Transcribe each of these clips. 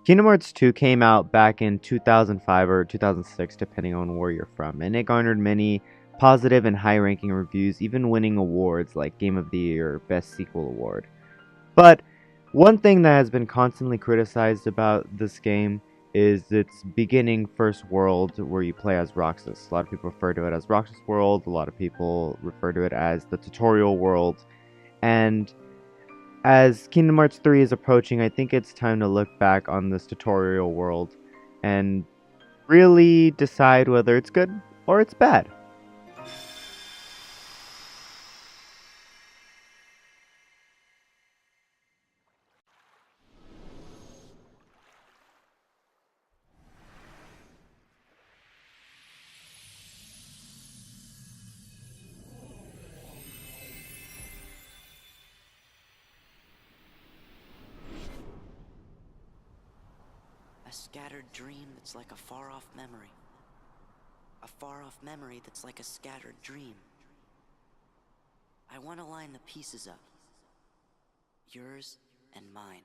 Kingdom Hearts 2 came out back in 2005 or 2006, depending on where you're from, and it garnered many positive and high ranking reviews, even winning awards like Game of the Year or Best Sequel Award. But one thing that has been constantly criticized about this game is its beginning first world where you play as Roxas. A lot of people refer to it as Roxas World, a lot of people refer to it as the tutorial world, and as Kingdom Hearts 3 is approaching, I think it's time to look back on this tutorial world and really decide whether it's good or it's bad. A scattered dream that's like a far-off memory. A far-off memory that's like a scattered dream. I want to line the pieces up. Yours and mine.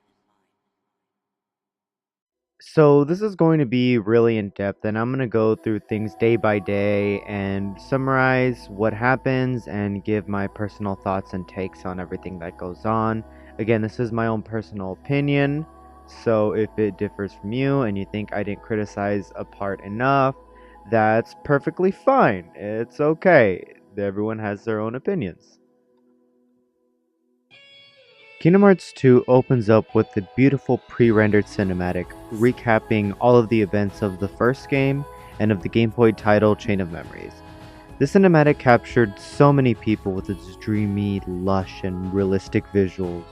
So this is going to be really in depth, and I'm going to go through things day by day and summarize what happens and give my personal thoughts and takes on everything that goes on. Again, this is my own personal opinion, so if it differs from you and you think I didn't criticize a part enough, that's perfectly fine. It's okay. Everyone has their own opinions. Kingdom Hearts 2 opens up with a beautiful pre-rendered cinematic recapping all of the events of the first game and of the Game Boy title Chain of Memories. This cinematic captured so many people with its dreamy, lush, and realistic visuals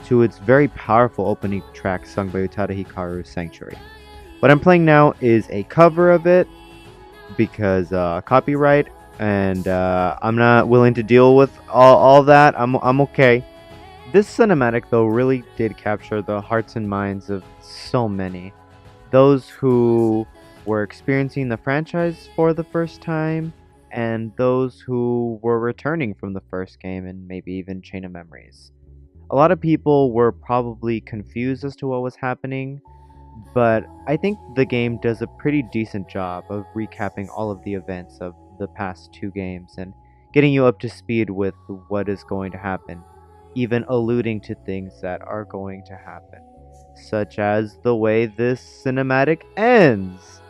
to its very powerful opening track sung by Utada Hikaru's Sanctuary. What I'm playing now is a cover of it because copyright, and I'm not willing to deal with all that. I'm okay. This cinematic, though, really did capture the hearts and minds of so many. Those who were experiencing the franchise for the first time, and those who were returning from the first game and maybe even Chain of Memories. A lot of people were probably confused as to what was happening, but I think the game does a pretty decent job of recapping all of the events of the past two games and getting you up to speed with what is going to happen, even alluding to things that are going to happen, such as the way this cinematic ends.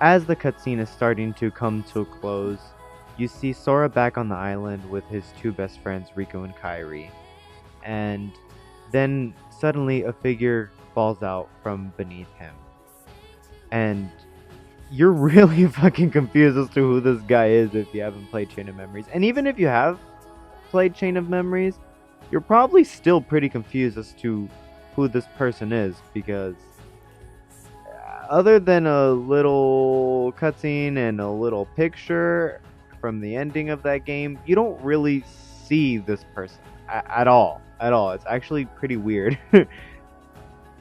As the cutscene is starting to come to a close, you see Sora back on the island with his two best friends, Rico and Kairi, and then suddenly a figure falls out from beneath him. And you're really fucking confused as to who this guy is if you haven't played Chain of Memories. And even if you have played Chain of Memories, you're probably still pretty confused as to who this person is, because other than a little cutscene and a little picture from the ending of that game, you don't really see this person at all. At all. It's actually pretty weird.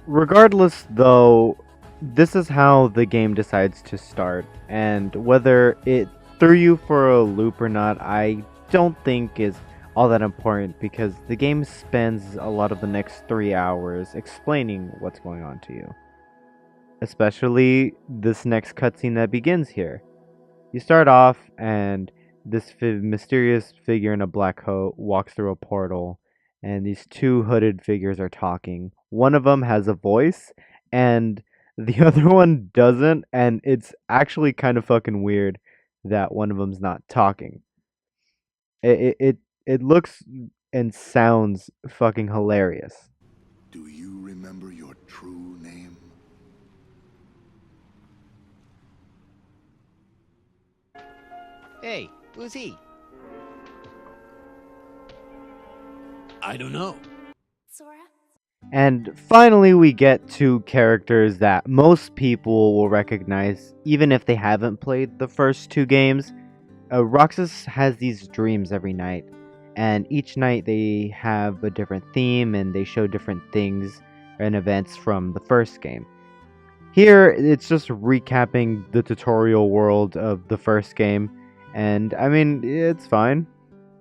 Regardless, though, this is how the game decides to start, and whether it threw you for a loop or not, I don't think is all that important, because the game spends a lot of the next 3 hours explaining what's going on to you. Especially this next cutscene that begins here. You start off, and this mysterious figure in a black coat walks through a portal, and these two hooded figures are talking. One of them has a voice, and the other one doesn't, and it's actually kind of fucking weird that one of them's not talking. It looks and sounds fucking hilarious. Do you remember your true name? Hey, who's he? I don't know. Sora? And finally, we get to characters that most people will recognize, even if they haven't played the first two games. Roxas has these dreams every night, and each night they have a different theme and they show different things and events from the first game. Here, it's just recapping the tutorial world of the first game, and I mean, it's fine.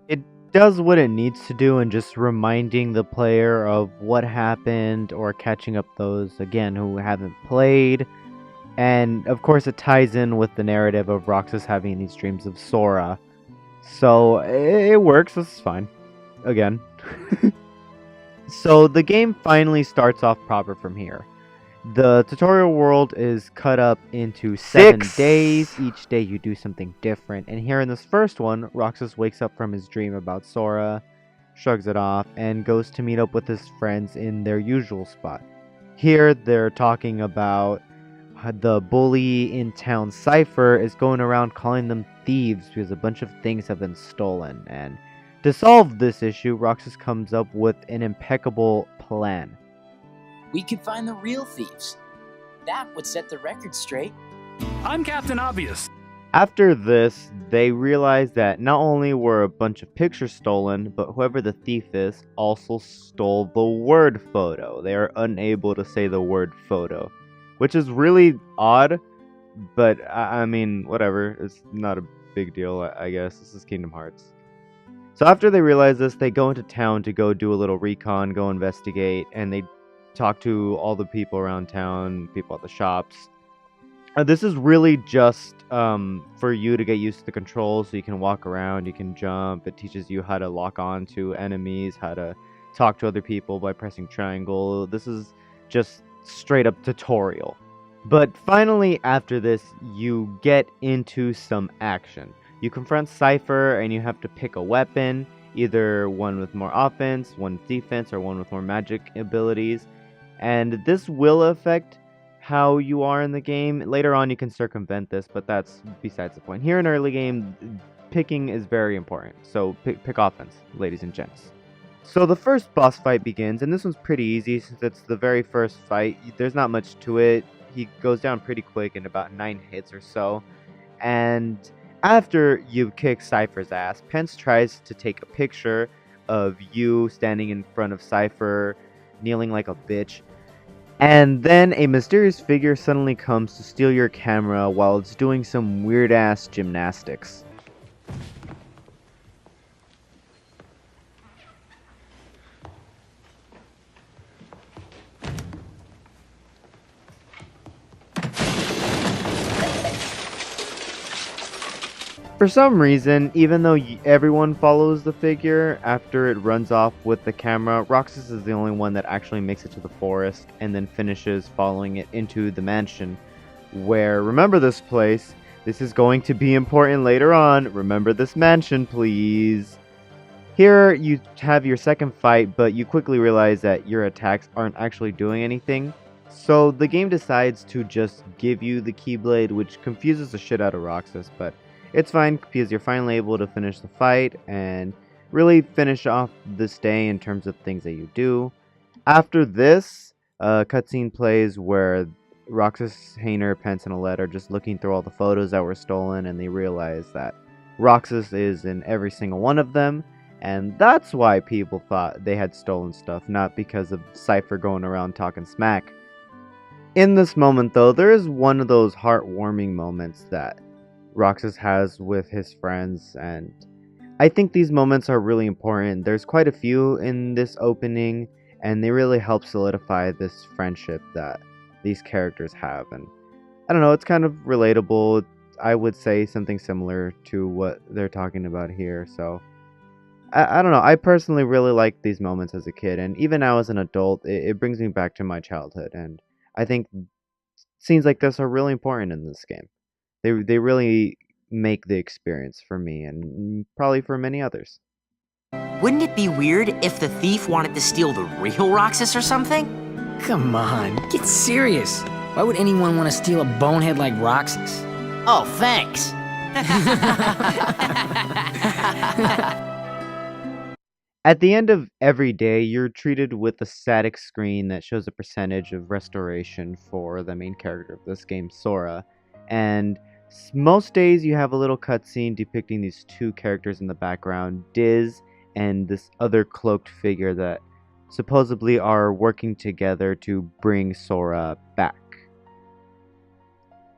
It does what it needs to do and just reminding the player of what happened or catching up those, again, who haven't played. And of course, it ties in with the narrative of Roxas having these dreams of Sora. So it works, this is fine. Again. So the game finally starts off proper from here. The tutorial world is cut up into 7 days. Each day you do something different. And here in this first one, Roxas wakes up from his dream about Sora, shrugs it off, and goes to meet up with his friends in their usual spot. Here they're talking about the bully in town, Cypher, is going around calling them thieves because a bunch of things have been stolen. And to solve this issue, Roxas comes up with an impeccable plan. We could find the real thieves. That would set the record straight. I'm Captain Obvious. After this, they realize that not only were a bunch of pictures stolen, but whoever the thief is also stole the word photo. They are unable to say the word photo, which is really odd, but I mean, whatever. It's not a big deal, I guess. This is Kingdom Hearts. So after they realize this, they go into town to go do a little recon, go investigate, and they talk to all the people around town, people at the shops. This is really just for you to get used to the controls, so you can walk around, you can jump. It teaches you how to lock on to enemies, how to talk to other people by pressing triangle. This is just straight up tutorial. But finally, after this, you get into some action. You confront Cypher and you have to pick a weapon, either one with more offense, one with defense, or one with more magic abilities. And this will affect how you are in the game. Later on you can circumvent this, but that's besides the point. Here in early game, picking is very important. So pick offense, ladies and gents. So the first boss fight begins, and this one's pretty easy since it's the very first fight. There's not much to it. He goes down pretty quick in about 9 hits or so. And after you kick Cypher's ass, Pence tries to take a picture of you standing in front of Cypher, kneeling like a bitch. And then a mysterious figure suddenly comes to steal your camera while it's doing some weird-ass gymnastics. For some reason, even though everyone follows the figure, after it runs off with the camera, Roxas is the only one that actually makes it to the forest and then finishes following it into the mansion. Where, remember this place, this is going to be important later on, remember this mansion please. Here you have your second fight, but you quickly realize that your attacks aren't actually doing anything. So the game decides to just give you the Keyblade, which confuses the shit out of Roxas, but it's fine because you're finally able to finish the fight and really finish off this day in terms of things that you do. After this, a cutscene plays where Roxas, Hayner, Pence, and Alette are just looking through all the photos that were stolen, and they realize that Roxas is in every single one of them, and that's why people thought they had stolen stuff, not because of Cypher going around talking smack. In this moment, though, there is one of those heartwarming moments that Roxas has with his friends, and I think these moments are really important. There's quite a few in this opening, and they really help solidify this friendship that these characters have. And I don't know, it's kind of relatable. I would say something similar to what they're talking about here. So I don't know, I personally really like these moments as a kid, and even now as an adult, it brings me back to my childhood. And I think scenes like this are really important in this game. They really make the experience for me, and probably for many others. Wouldn't it be weird if the thief wanted to steal the real Roxas or something? Come on, get serious. Why would anyone want to steal a bonehead like Roxas? Oh, thanks. At the end of every day, you're treated with a static screen that shows a percentage of restoration for the main character of this game, Sora. And most days you have a little cutscene depicting these two characters in the background, Diz and this other cloaked figure that supposedly are working together to bring Sora back.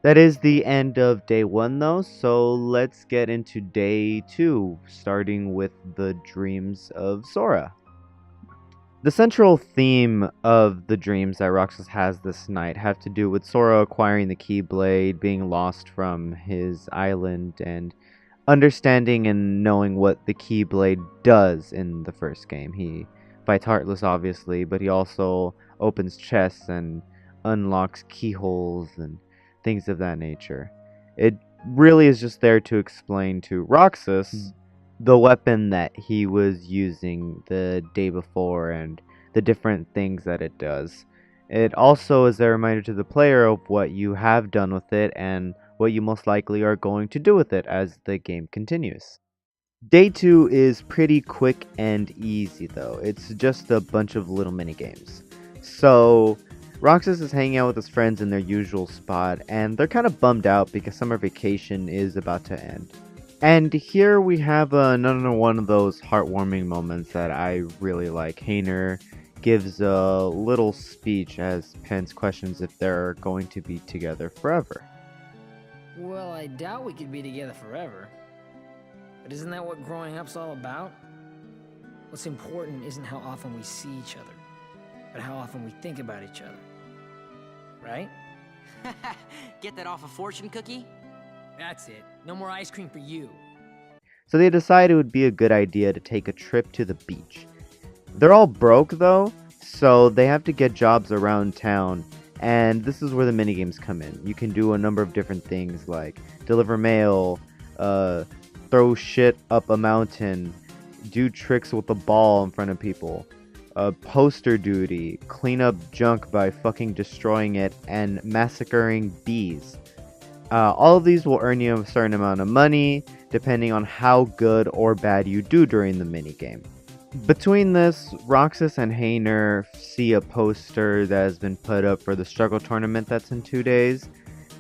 That is the end of day 1 though, so let's get into day 2, starting with the dreams of Sora. The central theme of the dreams that Roxas has this night have to do with Sora acquiring the Keyblade, being lost from his island, and understanding and knowing what the Keyblade does in the first game. He fights Heartless, obviously, but he also opens chests and unlocks keyholes and things of that nature. It really is just there to explain to Roxas the weapon that he was using the day before and the different things that it does. It also is a reminder to the player of what you have done with it and what you most likely are going to do with it as the game continues. Day 2 is pretty quick and easy though. It's just a bunch of little mini games. So Roxas is hanging out with his friends in their usual spot, and they're kind of bummed out because summer vacation is about to end. And here we have another one of those heartwarming moments that I really like. Hayner gives a little speech as Pence questions if they're going to be together forever. Well, I doubt we could be together forever. But isn't that what growing up's all about? What's important isn't how often we see each other, but how often we think about each other. Right? Get that off a fortune cookie? That's it. No more ice cream for you. So they decide it would be a good idea to take a trip to the beach. They're all broke though, so they have to get jobs around town, and this is where the minigames come in. You can do a number of different things like deliver mail, throw shit up a mountain, do tricks with a ball in front of people, poster duty, clean up junk by fucking destroying it, and massacring bees. All of these will earn you a certain amount of money, depending on how good or bad you do during the minigame. Between this, Roxas and Hayner see a poster that has been put up for the Struggle Tournament that's in 2 days,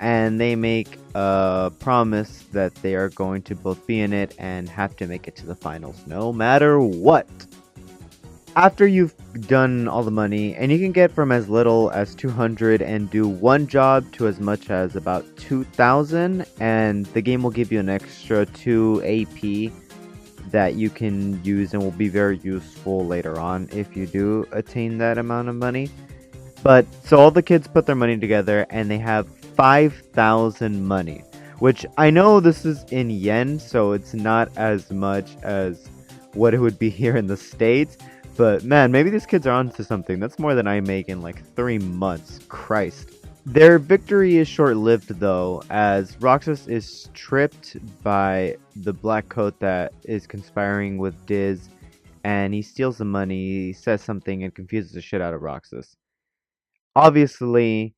and they make a promise that they are going to both be in it and have to make it to the finals no matter what. After you've done all the money, and you can get from as little as 200 and do one job to as much as about 2,000, and the game will give you an extra 2 AP that you can use and will be very useful later on if you do attain that amount of money. But so all the kids put their money together and they have 5,000 money, which I know this is in yen, so it's not as much as what it would be here in the States. But man, maybe these kids are onto something. That's more than I make in like 3 months. Christ. Their victory is short-lived though, as Roxas is tripped by the black coat that is conspiring with Diz, and he steals the money, says something, and confuses the shit out of Roxas. Obviously,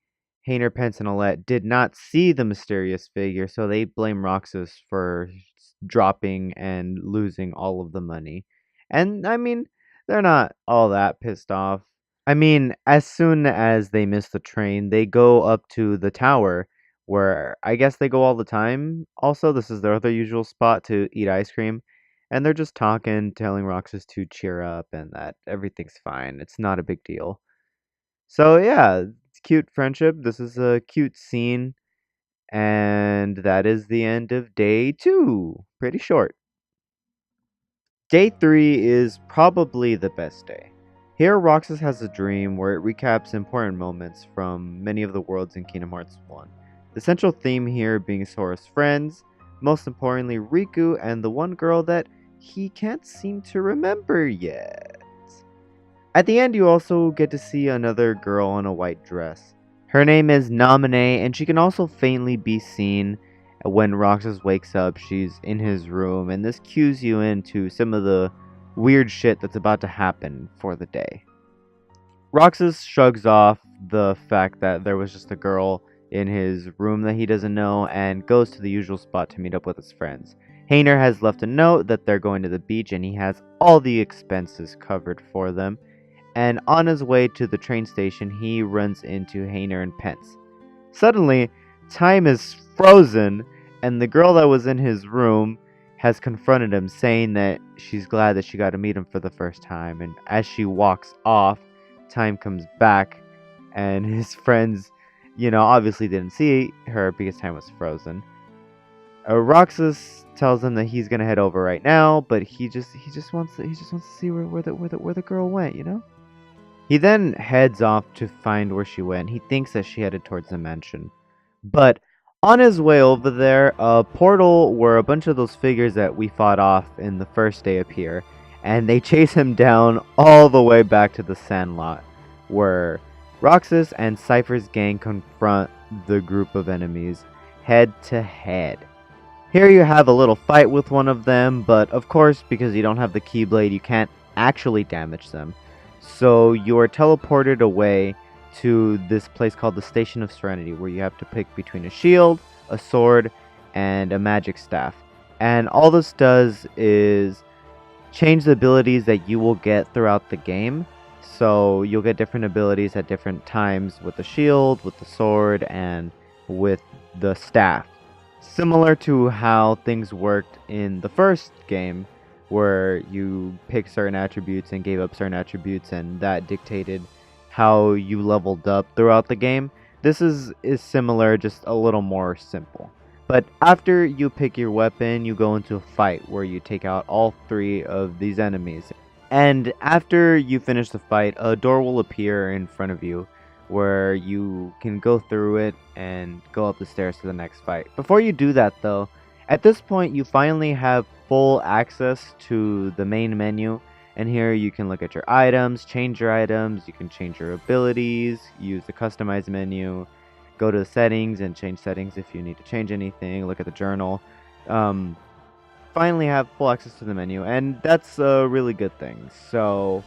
Hayner, Pence, and Alette did not see the mysterious figure, so they blame Roxas for dropping and losing all of the money. And I mean, they're not all that pissed off. I mean, as soon as they miss the train, they go up to the tower, where I guess they go all the time. Also, this is their other usual spot to eat ice cream. And they're just talking, telling Roxas to cheer up and that everything's fine. It's not a big deal. So yeah, it's cute friendship. This is a cute scene. And that is the end of day 2. Pretty short. Day 3 is probably the best day. Here, Roxas has a dream where it recaps important moments from many of the worlds in Kingdom Hearts 1. The central theme here being Sora's friends, most importantly Riku and the one girl that he can't seem to remember yet. At the end, you also get to see another girl in a white dress. Her name is Naminé, and she can also faintly be seen when Roxas wakes up. She's in his room, and this cues you into some of the weird shit that's about to happen for the day. Roxas shrugs off the fact that there was just a girl in his room that he doesn't know and goes to the usual spot to meet up with his friends. Hayner has left a note that they're going to the beach and he has all the expenses covered for them. And on his way to the train station, he runs into Hayner and Pence. Suddenly, time is frozen, and the girl that was in his room has confronted him, saying that she's glad that she got to meet him for the first time. And as she walks off, time comes back, and his friends obviously didn't see her because time was frozen. Roxas tells him that he's gonna head over right now, but he just wants to see where the girl went. He then heads off to find where she went. He thinks that she headed towards the mansion, but on his way over there, a portal where a bunch of those figures that we fought off in the first day appear, and they chase him down all the way back to the Sandlot, where Roxas and Cypher's gang confront the group of enemies head to head. Here you have a little fight with one of them, but of course, because you don't have the Keyblade, you can't actually damage them. So you are teleported away to this place called the Station of Serenity, where you have to pick between a shield, a sword, and a magic staff. And all this does is change the abilities that you will get throughout the game. So you'll get different abilities at different times with the shield, with the sword, and with the staff. Similar to how things worked in the first game, where you picked certain attributes and gave up certain attributes, and that dictated how you leveled up throughout the game. This is similar, just a little more simple. But after you pick your weapon, you go into a fight where you take out all 3 of these enemies. And after you finish the fight, a door will appear in front of you where you can go through it and go up the stairs to the next fight. Before you do that though, at this point you finally have full access to the main menu, and here you can look at your items, change your items, you can change your abilities, use the customize menu, go to the settings and change settings if you need to change anything, look at the journal. Finally have full access to the menu, and that's a really good thing. So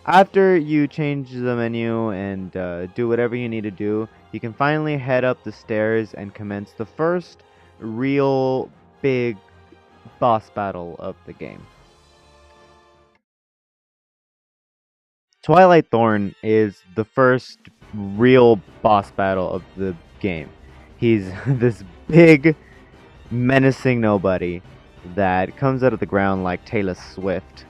after you change the menu and do whatever you need to do, you can finally head up the stairs and commence the first real big boss battle of the game. Twilight Thorn is the first real boss battle of the game. He's this big, menacing nobody that comes out of the ground like Taylor Swift.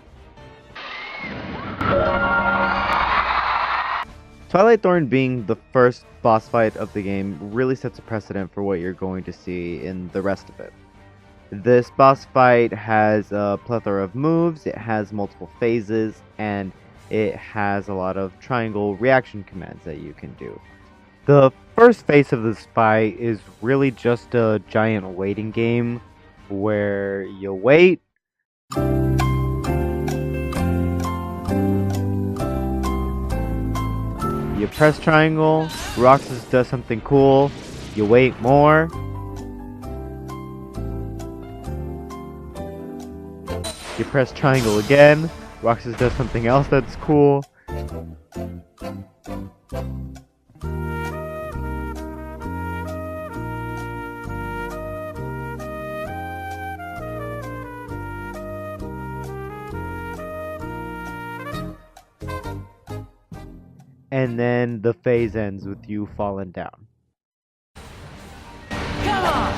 Twilight Thorn being the first boss fight of the game really sets a precedent for what you're going to see in the rest of it. This boss fight has a plethora of moves, it has multiple phases, and it has a lot of triangle reaction commands that you can do. The first phase of this fight is really just a giant waiting game where you wait, you press triangle, Roxas does something cool, you wait more, you press triangle again, Roxas does something else that's cool. And then the phase ends with you falling down. Come on!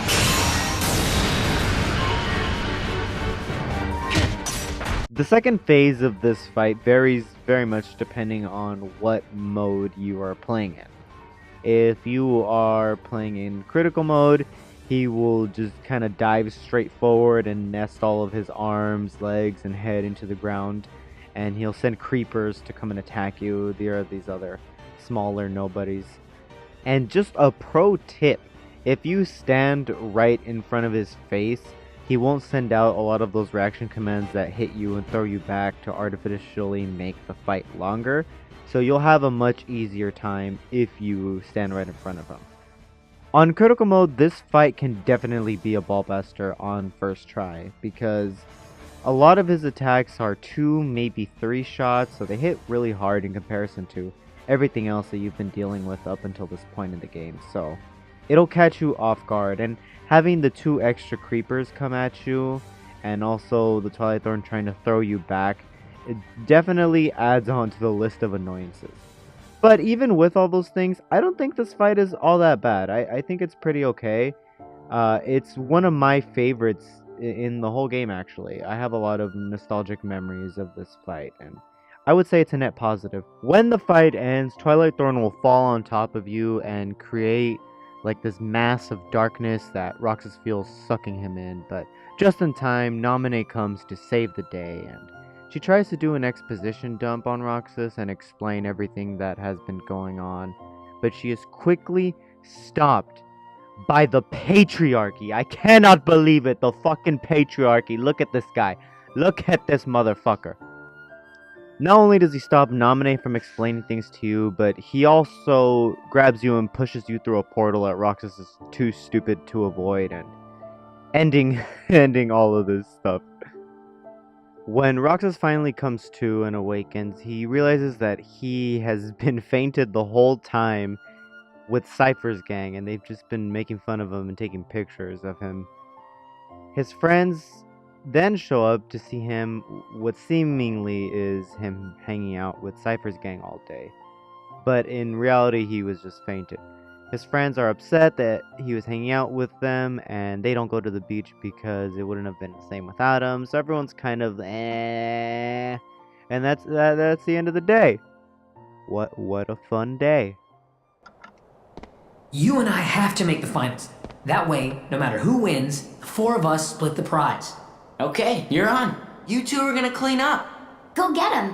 The second phase of this fight varies very much depending on what mode you are playing in. If you are playing in critical mode, he will just kind of dive straight forward and nest all of his arms, legs, and head into the ground, and he'll send creepers to come and attack you. There are these other smaller nobodies. And just a pro tip, if you stand right in front of his face, he won't send out a lot of those reaction commands that hit you and throw you back to artificially make the fight longer. So you'll have a much easier time if you stand right in front of him. On critical mode, this fight can definitely be a ballbuster on first try, because a lot of his attacks are 2, maybe 3 shots, so they hit really hard in comparison to everything else that you've been dealing with up until this point in the game. So it'll catch you off guard, and having the 2 extra creepers come at you, and also the Twilight Thorn trying to throw you back, it definitely adds on to the list of annoyances. But even with all those things, I don't think this fight is all that bad. I think it's pretty okay. It's one of my favorites in the whole game, actually. I have a lot of nostalgic memories of this fight, and I would say it's a net positive. When the fight ends, Twilight Thorn will fall on top of you and create like this mass of darkness that Roxas feels sucking him in, but just in time, Naminé comes to save the day, and she tries to do an exposition dump on Roxas and explain everything that has been going on, but she is quickly stopped by the patriarchy. I cannot believe it. The fucking patriarchy. Look at this guy. Look at this motherfucker. Not only does he stop Naminé from explaining things to you, but he also grabs you and pushes you through a portal that Roxas is too stupid to avoid, and ending all of this stuff. When Roxas finally comes to and awakens, he realizes that he has been fainted the whole time with Cypher's gang, and they've just been making fun of him and taking pictures of him. His friends then show up to see him, what seemingly is him hanging out with Cypher's gang all day. But in reality, he was just fainted. His friends are upset that he was hanging out with them, and they don't go to the beach because it wouldn't have been the same without him. So everyone's kind of and that's the end of the day. What a fun day. You and I have to make the finals. That way, no matter who wins, the four of us split the prize. Okay, you're on. You two are gonna clean up. Go get him.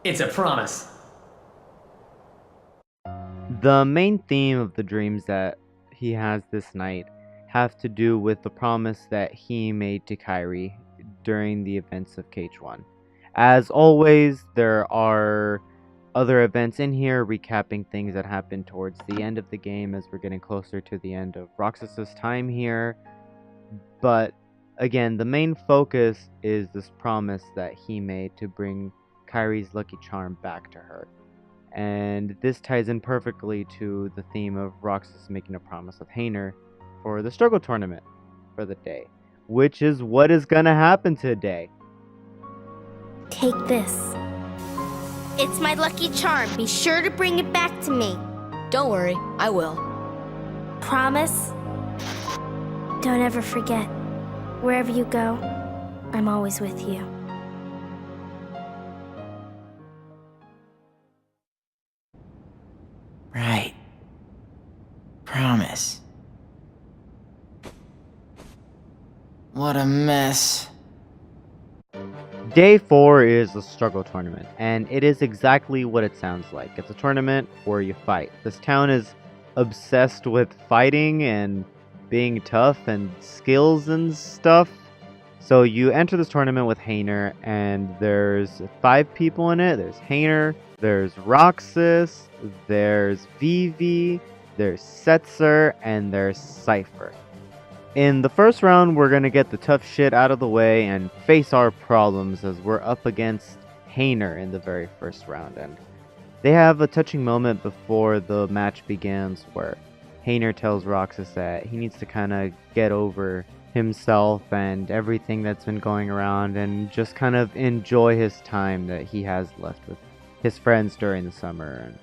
It's a promise. The main theme of the dreams that he has this night have to do with the promise that he made to Kairi during the events of KH1. As always, there are other events in here recapping things that happened towards the end of the game as we're getting closer to the end of Roxas's time here. But again, the main focus is this promise that he made to bring Kairi's lucky charm back to her. And this ties in perfectly to the theme of Roxas making a promise with Hayner for the struggle tournament for the day, which is what is gonna happen today. Take this. It's my lucky charm. Be sure to bring it back to me. Don't worry, I will. Promise? Don't ever forget. Wherever you go, I'm always with you. Right. Promise. What a mess. Day 4 is the struggle tournament, and it is exactly what it sounds like. It's a tournament where you fight. This town is obsessed with fighting and being tough and skills and stuff. So you enter this tournament with Hayner, and there's 5 people in it. There's Hayner, there's Roxas, there's Vivi, there's Setzer, and there's Cypher. In the first round, we're going to get the tough shit out of the way and face our problems as we're up against Hayner in the very first round. And they have a touching moment before the match begins where Hayner tells Roxas that he needs to kind of get over himself and everything that's been going around and just kind of enjoy his time that he has left with his friends during the summer. And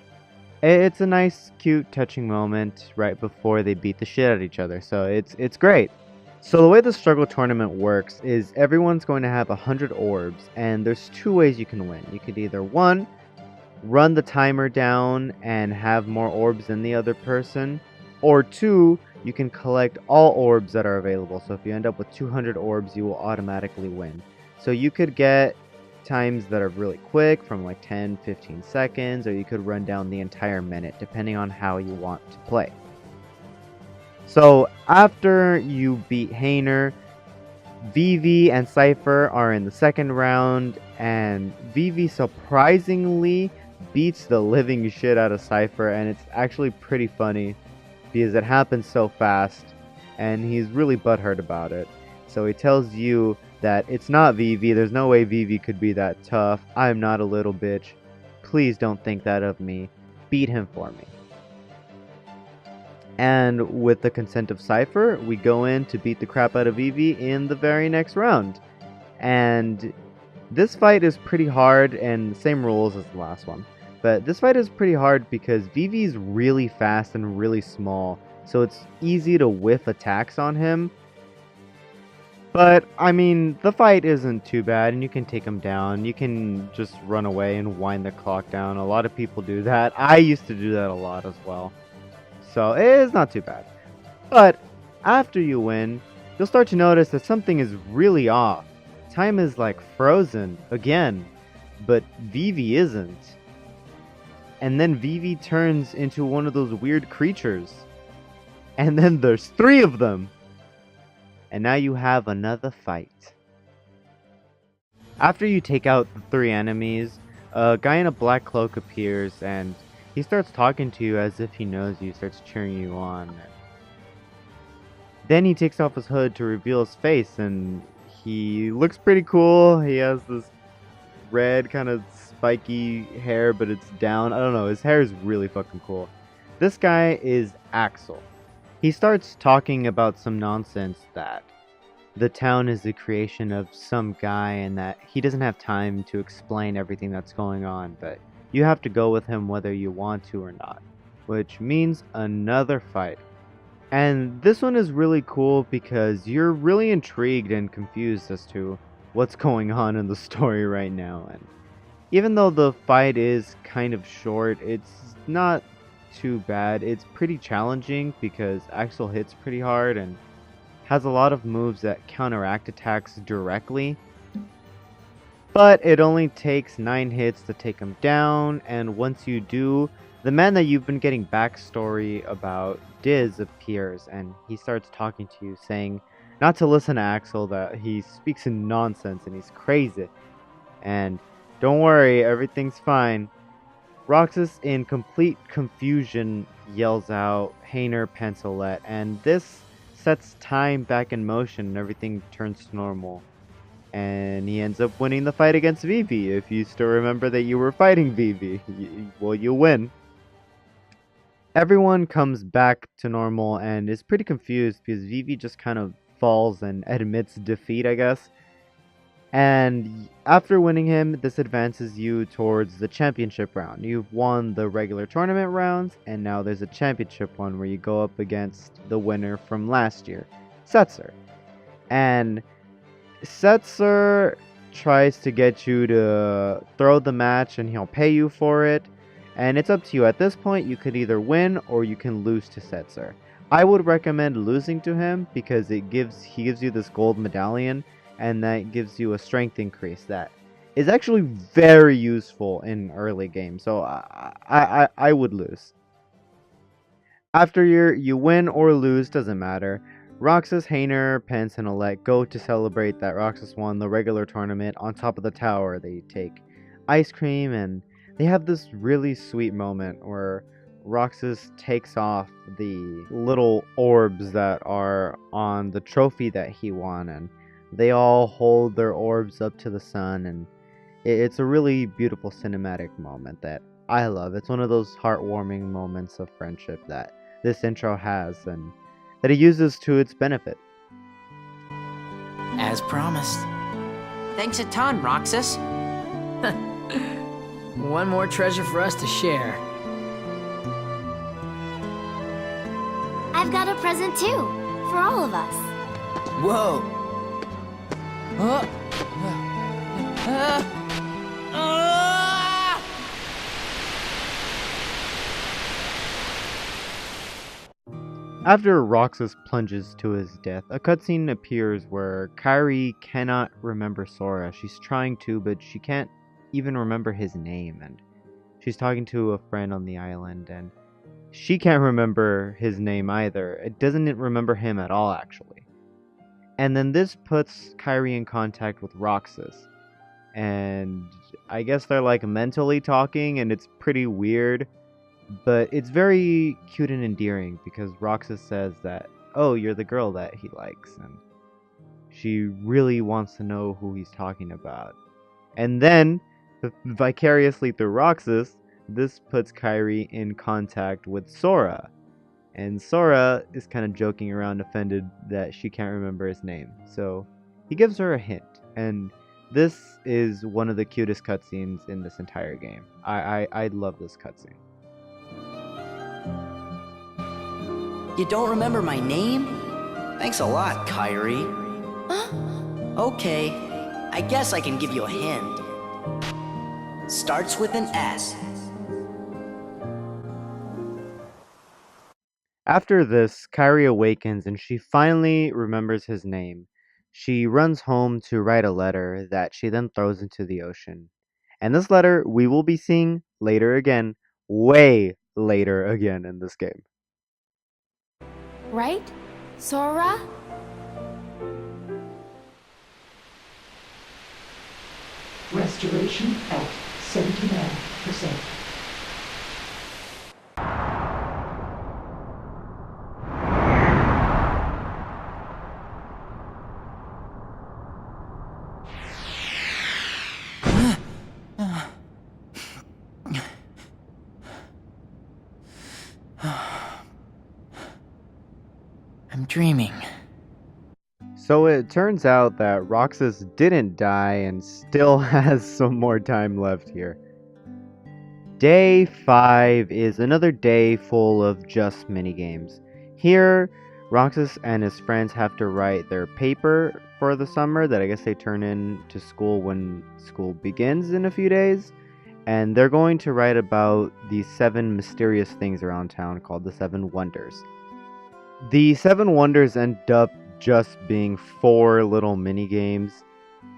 it's a nice, cute, touching moment right before they beat the shit out of each other. So it's great. So the way the struggle tournament works is everyone's going to have 100 orbs, and there's 2 ways you can win. You could either 1, run the timer down and have more orbs than the other person, or 2, you can collect all orbs that are available. So if you end up with 200 orbs, you will automatically win. So you could get times that are really quick from like 10-15 seconds, or you could run down the entire minute depending on how you want to play. So after you beat Hayner, Vivi and Cypher are in the second round, and Vivi surprisingly beats the living shit out of Cypher, and it's actually pretty funny because it happens so fast and he's really butthurt about it. So he tells you that it's not Vivi, there's no way Vivi could be that tough, I'm not a little bitch, please don't think that of me, beat him for me. And with the consent of Cypher, we go in to beat the crap out of Vivi in the very next round. And this fight is pretty hard, and the same rules as the last one. But this fight is pretty hard because Vivi's really fast and really small, so it's easy to whiff attacks on him. But, I mean, the fight isn't too bad, and you can take him down. You can just run away and wind the clock down. A lot of people do that. I used to do that a lot as well. So, it is not too bad. But, after you win, you'll start to notice that something is really off. Time is like frozen again, but Vivi isn't. And then Vivi turns into one of those weird creatures. And then there's 3 of them. And now you have another fight. After you take out the 3 enemies, a guy in a black cloak appears and he starts talking to you as if he knows you, starts cheering you on. Then he takes off his hood to reveal his face, and he looks pretty cool. He has this red kind of spiky hair, but it's down. I don't know, his hair is really fucking cool. This guy is Axel. He starts talking about some nonsense that the town is the creation of some guy and that he doesn't have time to explain everything that's going on, but you have to go with him whether you want to or not, which means another fight. And this one is really cool because you're really intrigued and confused as to what's going on in the story right now. And even though the fight is kind of short, it's not too bad. It's pretty challenging because Axel hits pretty hard and has a lot of moves that counteract attacks directly. But it only takes 9 hits to take him down, and once you do, the man that you've been getting backstory about, Diz, appears, and he starts talking to you, saying not to listen to Axel, that he speaks in nonsense and he's crazy. And don't worry, everything's fine. Roxas, in complete confusion, yells out, Hayner, Pencilette, and this sets time back in motion and everything turns to normal. And he ends up winning the fight against Vivi. If you still remember that you were fighting Vivi, well, you win. Everyone comes back to normal and is pretty confused because Vivi just kind of falls and admits defeat, I guess. And after winning him, this advances you towards the championship round. You've won the regular tournament rounds, and now there's a championship one where you go up against the winner from last year, Setzer. And Setzer tries to get you to throw the match and he'll pay you for it. And it's up to you. At this point, you could either win or you can lose to Setzer. I would recommend losing to him because he gives you this gold medallion, and that gives you a strength increase that is actually very useful in early game. So I would lose. After you win or lose, doesn't matter. Roxas, Hayner, Pence, and Alette go to celebrate that Roxas won the regular tournament on top of the tower. They take ice cream and they have this really sweet moment where Roxas takes off the little orbs that are on the trophy that he won, and they all hold their orbs up to the sun, and it's a really beautiful cinematic moment that I love. It's one of those heartwarming moments of friendship that this intro has, and that it uses to its benefit. As promised. Thanks a ton, Roxas. One more treasure for us to share. I've got a present too, for all of us. Whoa. After Roxas plunges to his death, a cutscene appears where Kairi cannot remember Sora. She's trying to, but she can't even remember his name, and she's talking to a friend on the island, and she can't remember his name either. It doesn't remember him at all, actually. And then this puts Kairi in contact with Roxas, and I guess they're like mentally talking, and it's pretty weird. But it's very cute and endearing because Roxas says that, oh, you're the girl that he likes, and she really wants to know who he's talking about. And then, vicariously through Roxas, this puts Kairi in contact with Sora. And Sora is kind of joking around, offended that she can't remember his name. So he gives her a hint, and this is one of the cutest cutscenes in this entire game. I love this cutscene. You don't remember my name? Thanks a lot, Kairi. Okay, I guess I can give you a hint. Starts with an S. After this, Kyrie awakens and she finally remembers his name. She runs home to write a letter that she then throws into the ocean. And this letter we will be seeing later again, way later again in this game. Right? Sora? Restoration at 79%. I'm dreaming. So it turns out that Roxas didn't die and still has some more time left here. Day 5 is another day full of just minigames. Here, Roxas and his friends have to write their paper for the summer that I guess they turn in to school when school begins in a few days. And they're going to write about these 7 mysterious things around town called the 7 Wonders. The 7 Wonders end up just being 4 little mini games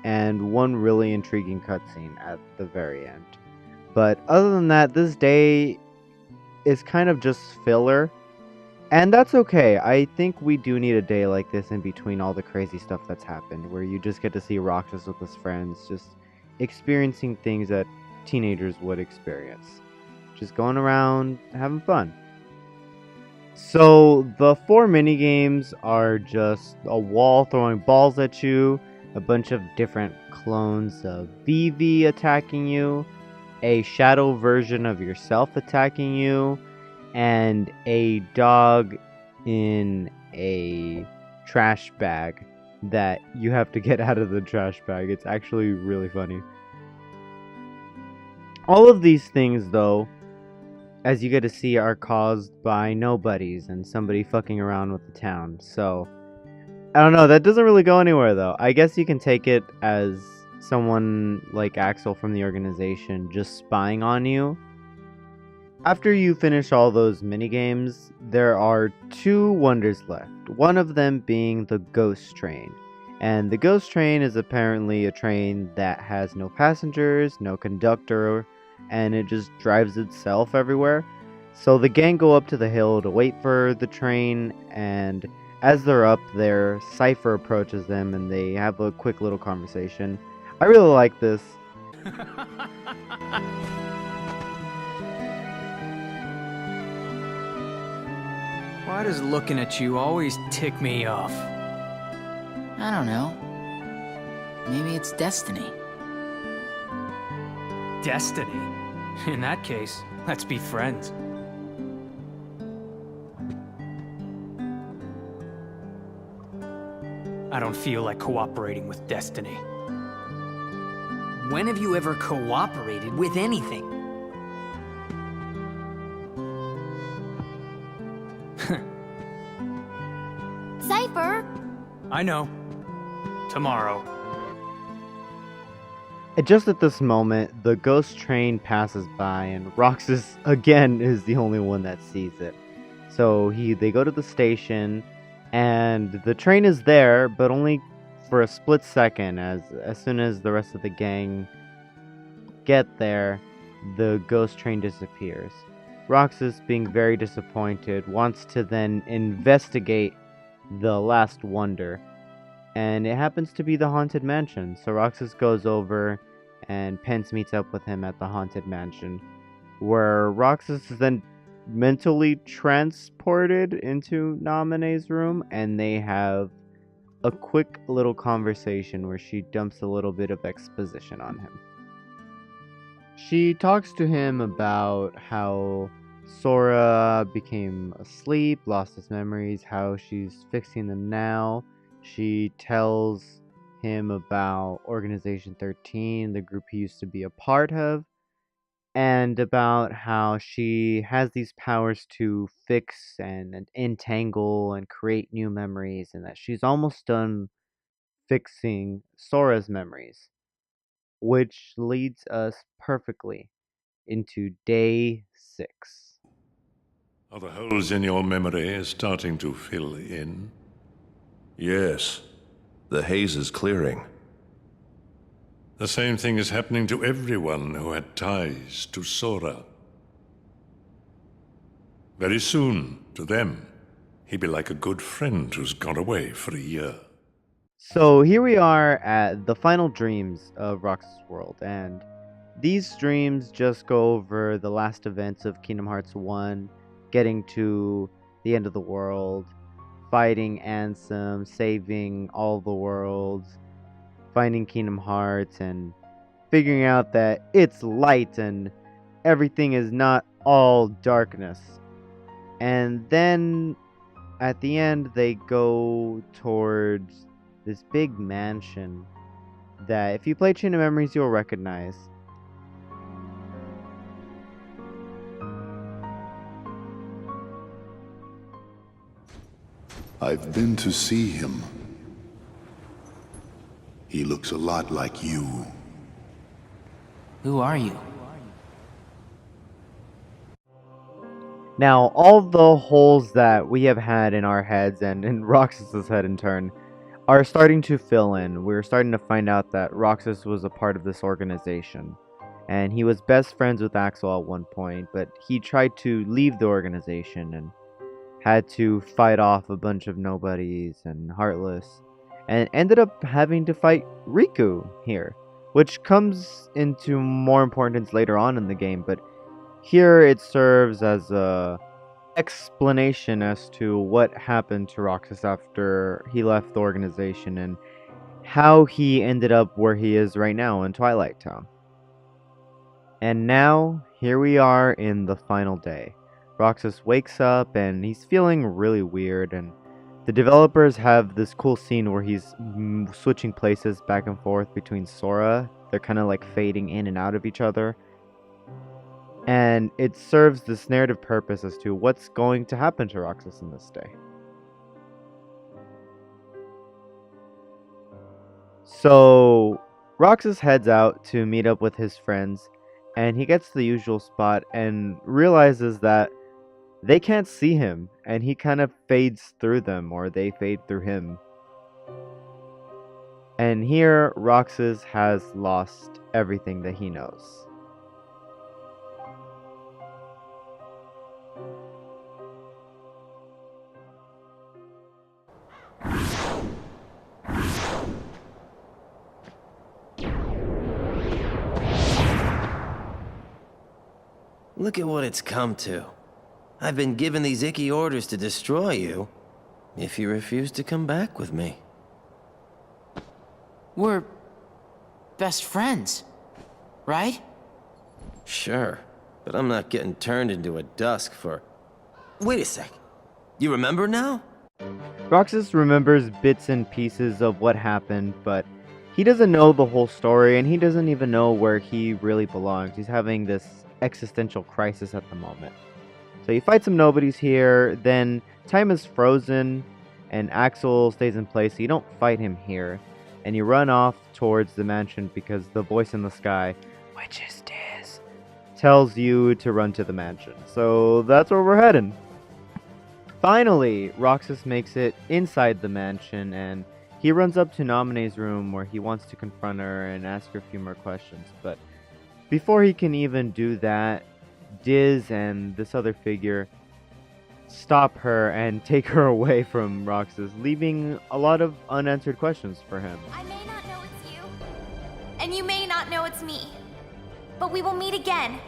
and one really intriguing cutscene at the very end. But other than that, this day is kind of just filler, and that's okay. I think we do need a day like this in between all the crazy stuff that's happened, where you just get to see Roxas with his friends, just experiencing things that teenagers would experience. Just going around, having fun. So the 4 minigames are just a wall throwing balls at you, a bunch of different clones of Vivi attacking you, a shadow version of yourself attacking you, and a dog in a trash bag that you have to get out of the trash bag. It's actually really funny. All of these things, though, as you get to see, are caused by nobodies and somebody fucking around with the town. So, I don't know, that doesn't really go anywhere though. I guess you can take it as someone like Axel from the organization just spying on you. After you finish all those minigames, there are 2 wonders left. One of them being the Ghost Train. And the Ghost Train is apparently a train that has no passengers, no conductor, and it just drives itself everywhere. So the gang go up to the hill to wait for the train, and as they're up there, Cypher approaches them and they have a quick little conversation. I really like this. Why does looking at you always tick me off? I don't know. Maybe it's destiny. Destiny? In that case, let's be friends. I don't feel like cooperating with destiny. When have you ever cooperated with anything? Cypher! I know. Tomorrow. And just at this moment, the ghost train passes by, and Roxas again is the only one that sees it. So they go to the station, and the train is there, but only for a split second. As soon as the rest of the gang get there, the ghost train disappears. Roxas, being very disappointed, wants to then investigate the last wonder, and it happens to be the Haunted Mansion. So Roxas goes over, and Pence meets up with him at the Haunted Mansion, where Roxas is then mentally transported into Naminé's room, and they have a quick little conversation where she dumps a little bit of exposition on him. She talks to him about how Sora became asleep, lost his memories, how she's fixing them now. She tells him about Organization 13, the group he used to be a part of, and about how she has these powers to fix and entangle and create new memories, and that she's almost done fixing Sora's memories, which leads us perfectly into day 6. Are the holes in your memory starting to fill in? Yes. The haze is clearing. The same thing is happening to everyone who had ties to Sora. Very soon, to them, he'd be like a good friend who's gone away for a year. So here we are at the final dreams of Roxas World, and these dreams just go over the last events of Kingdom Hearts 1, getting to the end of the world, fighting Ansem, saving all the worlds, finding Kingdom Hearts, and figuring out that it's light and everything is not all darkness. And then at the end they go towards this big mansion that if you play Chain of Memories you'll recognize. I've been to see him. He looks a lot like you. Who are you? Now, all the holes that we have had in our heads and in Roxas's head in turn are starting to fill in. We're starting to find out that Roxas was a part of this organization. And he was best friends with Axel at one point, but he tried to leave the organization and had to fight off a bunch of nobodies and Heartless, and ended up having to fight Riku here, which comes into more importance later on in the game, but here it serves as a explanation as to what happened to Roxas after he left the organization and how he ended up where he is right now in Twilight Town. And now, here we are in the final day. Roxas wakes up and he's feeling really weird, and the developers have this cool scene where he's switching places back and forth between Sora. They're kind of like fading in and out of each other. And it serves this narrative purpose as to what's going to happen to Roxas in this day. So Roxas heads out to meet up with his friends, and he gets to the usual spot and realizes that they can't see him, and he kind of fades through them, or they fade through him. And here, Roxas has lost everything that he knows. Look at what it's come to. I've been given these icky orders to destroy you if you refuse to come back with me. We're best friends, right? Sure, but I'm not getting turned into a dusk for... Wait a sec. You remember now? Roxas remembers bits and pieces of what happened, but he doesn't know the whole story, and he doesn't even know where he really belongs. He's having this existential crisis at the moment. So he fights some nobodies here, then time is frozen, and Axel stays in place, so you don't fight him here. And you run off towards the mansion because the voice in the sky, which is Diz, tells you to run to the mansion. So that's where we're heading. Finally, Roxas makes it inside the mansion, and he runs up to Naminé's room where he wants to confront her and ask her a few more questions. But before he can even do that, Diz and this other figure stop her and take her away from Roxas, leaving a lot of unanswered questions for him. I may not know it's you, and you may not know it's me, but we will meet again,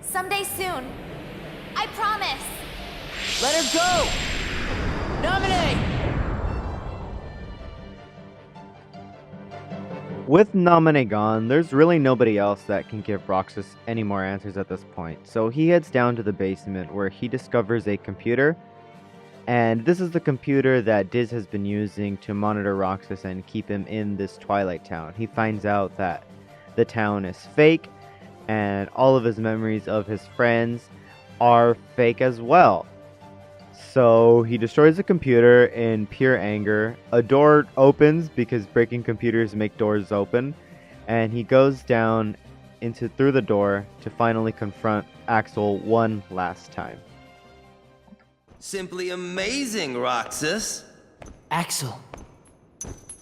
someday soon. I promise. Let her go! Naminé! With Naminé gone, there's really nobody else that can give Roxas any more answers at this point, so he heads down to the basement where he discovers a computer, and this is the computer that Diz has been using to monitor Roxas and keep him in this Twilight Town. He finds out that the town is fake, and all of his memories of his friends are fake as well. So he destroys the computer in pure anger. A door opens because breaking computers make doors open, and he goes down through the door to finally confront Axel one last time. Simply amazing, Roxas. Axel.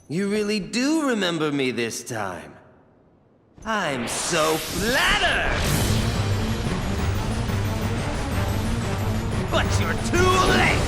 You really do remember me this time. I'm so flattered! But you're too late!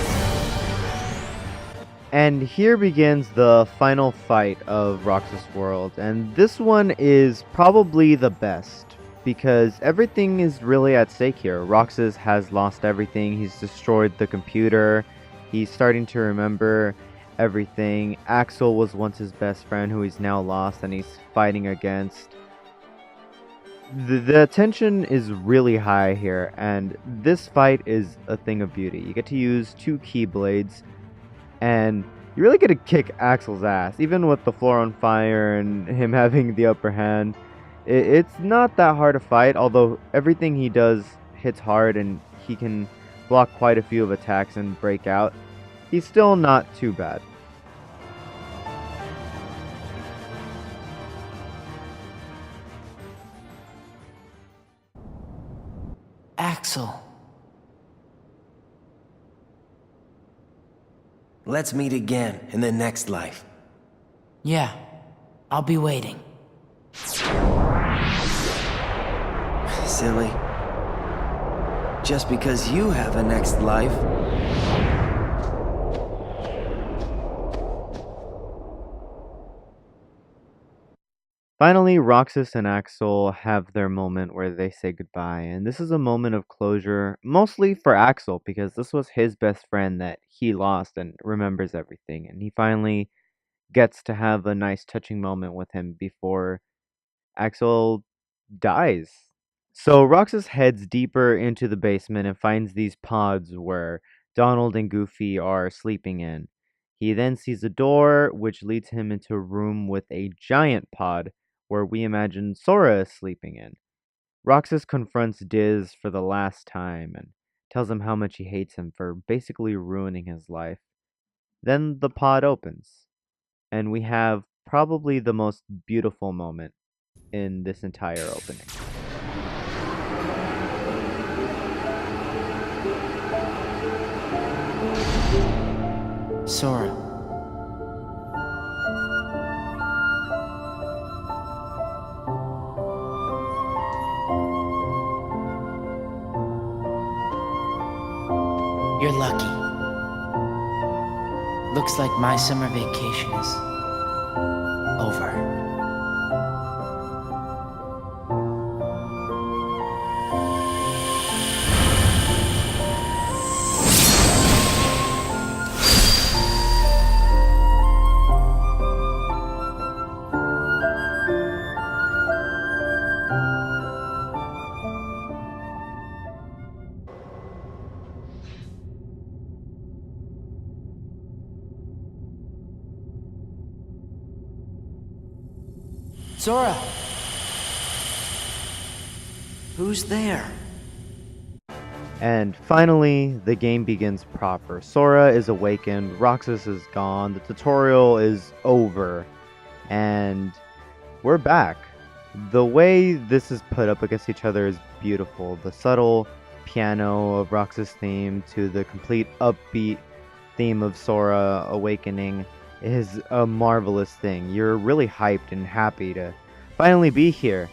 And here begins the final fight of Roxas World, and this one is probably the best, because everything is really at stake here. Roxas has lost everything, he's destroyed the computer, he's starting to remember everything. Axel was once his best friend who he's now lost and he's fighting against. The tension is really high here, and this fight is a thing of beauty. You get to use 2 Keyblades, and you really get to kick Axel's ass, even with the floor on fire and him having the upper hand. It's not that hard to fight, although everything he does hits hard and he can block quite a few of attacks and break out. He's still not too bad. Axel. Let's meet again in the next life. Yeah, I'll be waiting. Silly. Just because you have a next life. Finally, Roxas and Axel have their moment where they say goodbye, and this is a moment of closure, mostly for Axel, because this was his best friend that he lost and remembers everything, and he finally gets to have a nice touching moment with him before Axel dies. So Roxas heads deeper into the basement and finds these pods where Donald and Goofy are sleeping in. He then sees a door which leads him into a room with a giant pod where we imagine Sora is sleeping in. Roxas confronts Diz for the last time and tells him how much he hates him for basically ruining his life. Then the pod opens, and we have probably the most beautiful moment in this entire opening. Sora. You're lucky. Looks like my summer vacation is over. Sora! Who's there? And finally, the game begins proper. Sora is awakened, Roxas is gone, the tutorial is over, and we're back. The way this is put up against each other is beautiful. The subtle piano of Roxas' theme to the complete upbeat theme of Sora awakening is a marvelous thing. You're really hyped and happy to finally be here.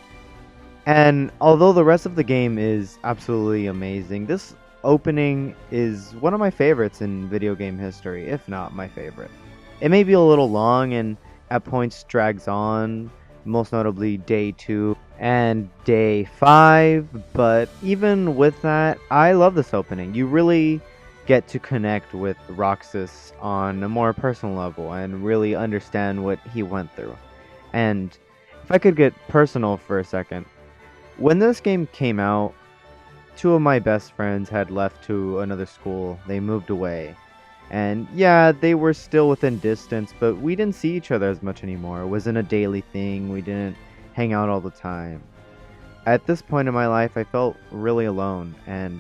And although the rest of the game is absolutely amazing, this opening is one of my favorites in video game history, if not my favorite. It may be a little long and at points drags on, most notably day 2 and day 5, but even with that, I love this opening. You really get to connect with Roxas on a more personal level and really understand what he went through. And if I could get personal for a second, when this game came out, 2 of my best friends had left to another school. They moved away. And yeah, they were still within distance, but we didn't see each other as much anymore. It wasn't a daily thing. We didn't hang out all the time. At this point in my life, I felt really alone, and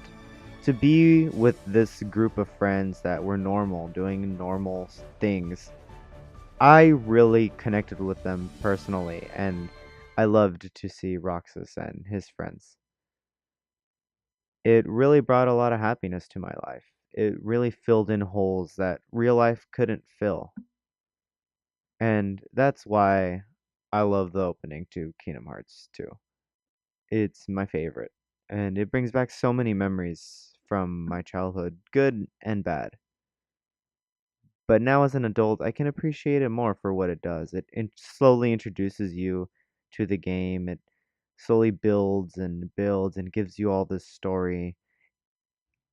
to be with this group of friends that were normal, doing normal things, I really connected with them personally, and I loved to see Roxas and his friends. It really brought a lot of happiness to my life. It really filled in holes that real life couldn't fill. And that's why I love the opening to Kingdom Hearts 2. It's my favorite, and it brings back so many memories from my childhood, good and bad. But now as an adult, I can appreciate it more for what it does. It slowly introduces you to the game. It slowly builds and gives you all this story.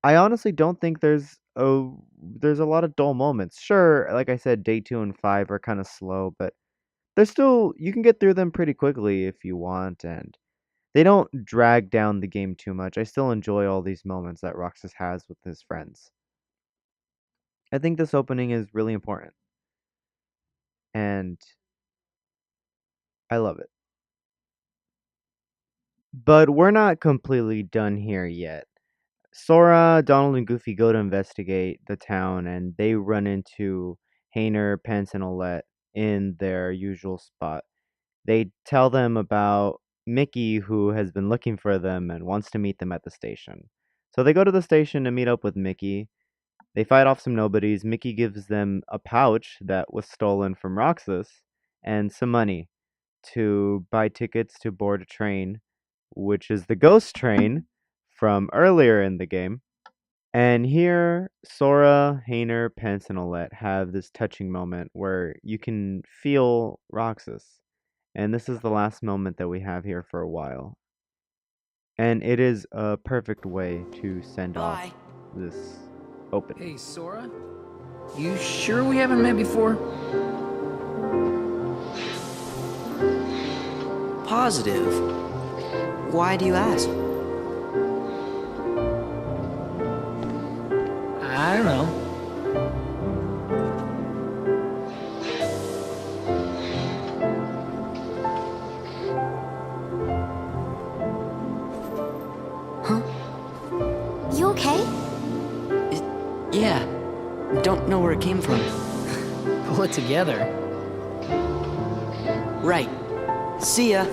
I honestly don't think there's a lot of dull moments. Sure, like I said, day 2 and 5 are kind of slow, but they're still you can get through them pretty quickly if you want, and they don't drag down the game too much. I still enjoy all these moments that Roxas has with his friends. I think this opening is really important, and I love it. But we're not completely done here yet. Sora, Donald, and Goofy go to investigate the town, and they run into Hayner, Pence, and Olette in their usual spot. They tell them about Mickey, who has been looking for them and wants to meet them at the station. So they go to the station to meet up with Mickey. They fight off some nobodies. Mickey gives them a pouch that was stolen from Roxas and some money to buy tickets to board a train, which is the ghost train from earlier in the game. And here, Sora, Hayner, Pence, and Olette have this touching moment where you can feel Roxas. And this is the last moment that we have here for a while. And it is a perfect way to send off this opening. Hey, Sora? You sure we haven't met before? Positive. Why do you ask? I don't know. You okay? Yeah. Don't know where it came from. Pull it together. Right. See ya.